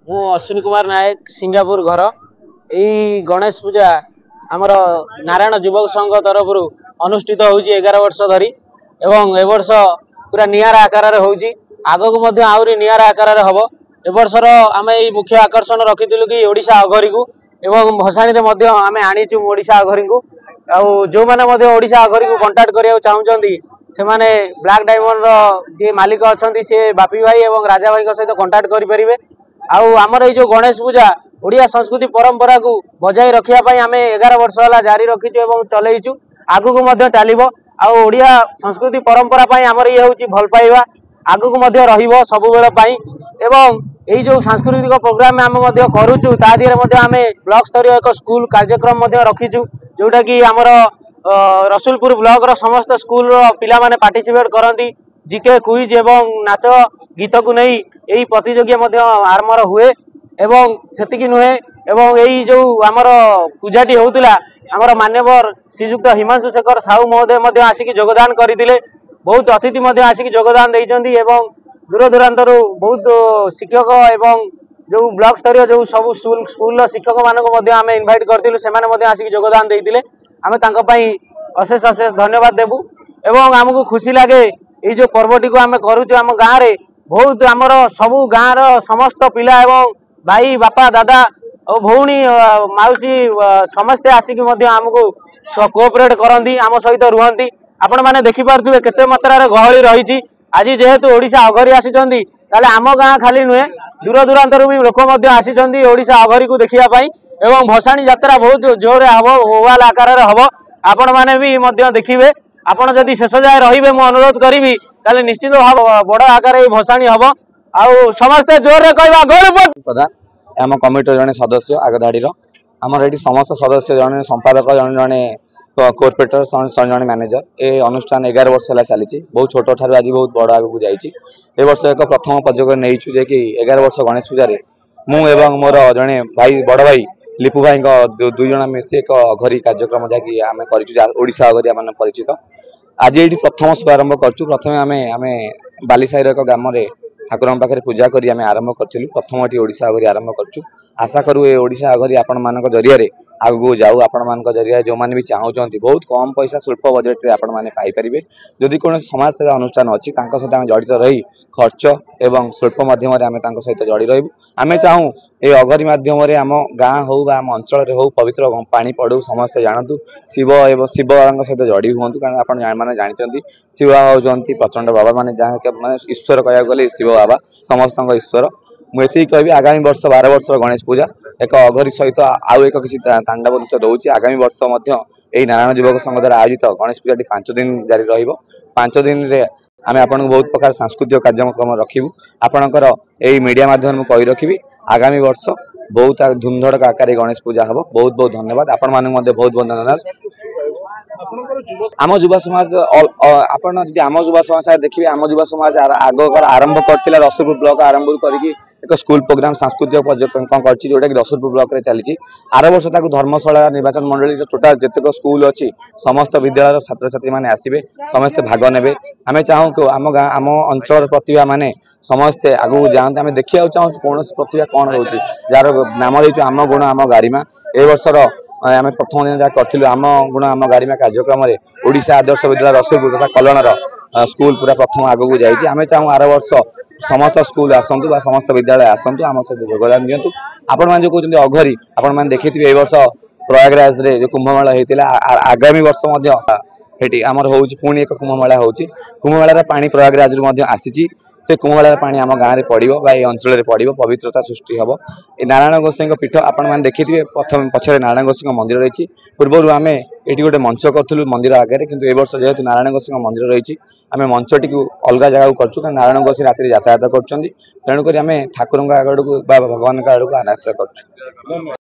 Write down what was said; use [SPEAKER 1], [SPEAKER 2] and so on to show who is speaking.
[SPEAKER 1] मु अश्विनी कुमार नायक सिंगापुर घर यही गणेश पूजा आमर नारायण युवक संघ तरफ अनुष्ठित हो 11 वर्ष धरी एवं ए वर्ष पूरा नियारा आकार होउची आगो को आहरी नियारा आकार हम ए वर्षर आम यही मुख्य आकर्षण रखी कि ओडिशा अघरी को एवं भसाणी आम आनीचु ओडिशा अघरी को जो मैंने ओडिशा अघरी को कंटाक्ट करने चाहते से माने ब्लैक डायमंड जी मालिक अच्छा सी बापी भाई और राजा भाई सहित कंटाक्ट करेंगे आमर ये गणेश पूजा ओडिया संस्कृति परंपरा को बजाय रखापी आम 11 वर्ष है जारी रखीचु चलईचु आगु को चलो ओडिया संस्कृति परंपरा आमर ये हूँ भल पाइबा आगु को सब बेले एवं यही जो सांस्कृतिक प्रोग्राम आम करुचु आम ब्लॉक स्तरीय एक स्कूल कार्यक्रम रखीचु जोटा कि आमर रसुलपुर ब्लॉक रो समस्त स्कूल रो पिला माने पार्टिसिपेट करती जीके क्विज एवं नाच गीत को नहीं यही प्रतियोगिता आरंभ हुए एवं सेतिकी नुहे एवं यही जो आमर पूजाटी होउतला आमर मान्यवर श्रीजुक्त हिमांशु शेखर साहू महोदय आसिक योगदान करते बहुत अतिथि आसिक योगदान देइचंदी एवं दूर दूरांतर बहुत शिक्षक एवं जो ब्लॉक स्तरीय जो सब स्कूल शिक्षक मानक आम इनभाइट करथिलु सेमाने आसिक योगदान देइतिले आमे तांको पई अशेष अशेष धन्यवाद देबू एवं आमको खुशी लगे ये जो पर्वटी को आम करुचु आम गाँव में बहुत आमर सबू गाँव समस्त पिला एवं भाई बापा दादा और भौणी माउसी समस्ते आसिक आमको कोऑपरेट करती आम सहित रुहंती आपण माने देखि पारथुबे केते मात्रा गहली रही आज जेहेतु ओडिशा अघरी आसीचंदी ताले आम गाँ खाली नुहे दूर दूरांतर भी लोक आसीचंदी ओडिशा अघरी को देखिया पाई एवं भसाणी यात्रा बहुत जोर हम ओवाल आकार हम आपण माने भी देखिए आपण जदि शेष जाए रहिबे मु अनुरोध करी ताले निश्चित भाव बड़ आकार भसाणी हम आउ समस्ते जोर रे कहबा गणपति
[SPEAKER 2] प्रधान आम कमिटी जने सदस्य आगधाड़ी आमर ये समस्त सदस्य जने संपादक जने जने कोऑपरेटर जने मैनेजर ए अनुष्ठान 11 वर्ष है चली बहुत छोट ठार आज बहुत बड़ आगे जाइए वर्ष एक प्रथम पदक नहीं जे कि 11 वर्ष गणेश पूजा मु एवं मोर जने भाई बड़ भाई लिपु भाई दुई जन मिसी एक अघरी कार्यक्रम जहाँकि आम करोडिशा अघरी आम परिचित आज ये प्रथम शुभारंभ करूँ प्रथम आम आम बालीसाई एक ग्राम ठाकुर पाखे पूजा करी आम आरंभ करूँ प्रथम ये ओडिशा अघरी आरंभ करूँ आशा करूँ ये ओडिशा अघरी आपण मान जरिए आगू जाऊ आपण मान जरिए जो मैंने भी चाहूँगी बहुत कम पैसा स्वल्प बजेट आपण मैंने पाइपर जदि कौन समाज सेवा अनुष्ठान अच्छी सहित आम जड़ित रही खर्च एवं स्वल्प माध्यम सहित जड़ी रही आम चाहूँ ये अघरी मध्यम आम गाँ हो आम अंचल हो पवित्र पानी पड़ू समस्ते जानतु शिव एवं शिव बाबा सहित जड़ी हूँ कारण आपने जानते शिव बाबा होती प्रचंड बाबा माने जहाँ ईश्वर कह गले शिव बाबा समस्त ईश्वर मुझे कहि आगामी वर्ष 12 वर्ष गणेश पूजा एक अघरी सहित आउ एक किसी तांडव नृत्य रोचे आगामी वर्ष यही नारायण युवक संघ द्वारा आयोजित गणेश पूजा 5 दिन जारी रहिबो 5 दिन रे आम आपन बहुत प्रकार सांस्कृतिक कार्यक्रम रखिबू आपणकर यही मीडिया माध्यम कही रखी आगामी वर्ष बहुत धूमधड़क आकार गणेश पूजा हम बहुत बहुत धन्यवाद आपण मानक बहुत बहुत धन्यवाद आम युवा समाज आम युवा समाज देखिए आम युवा समाज आग आरंभ कर रसुलपुर ब्लॉक आरंभ करके एक स्कूल प्रोग्राम सांस्कृतिक कार्यक्रम कर जोटा कि रसुलपुर ब्लॉक रे चली आर वर्ष धर्मशाला निर्वाचन मंडली टोटाल जितक स्कूल अच्छी समस्त विद्यालय छात्र छात्री मैंने आसवे समस्ते भाग ने आम चाहूँ कि आम गाँ आम अंचल प्रतिभा माने समस्ते आगू जाते आम देखा चाहूँ कौन प्रतिभा कौन रोचे जार नाम देचु आम गुण आम गारिमा ए वर्षर आम प्रथम दिन जहाँ करूँ आम गुण आम गारिमा कार्यक्रम ओडिशा आदर्श विद्यालय रसुलपुर तथा कलणर स्कूल पूरा प्रथम आगू जाइए आम चाहूँ आर वर्ष समस्त स्कूल आसतु समस्त विद्यालय आसतु आम सहित योगदान दिंतु आपण मैंने जो कहते अघरी आपण मैंने देखिए ए वर्ष प्रयागराज रे जो कुंभमेला होता आगामी वर्ष आमर हो पुणी एक कुंभमेला हो कुंभमेलार पानी प्रयागराज आसी से कुंभमेलार पानी आम गाँव में पड़ो अंचल पड़ो पवित्रता सृष्टि हम ये नारायण गोसाई पीठ आपण मैंने देखिए प्रथम पछरे नारायण गोसाई मंदिर रही पूर्वर आम ये गोटे मंच करूँ मंदिर आगे कि ए वर्ष जेहेतु नारायण गोसाई मंदिर रही आम मंचटी अलग जगह करूँ नारायण गोसाई राति यातायात कर तेणुक आम ठाकुर आड़ को भगवान आड़ को यात्रा कर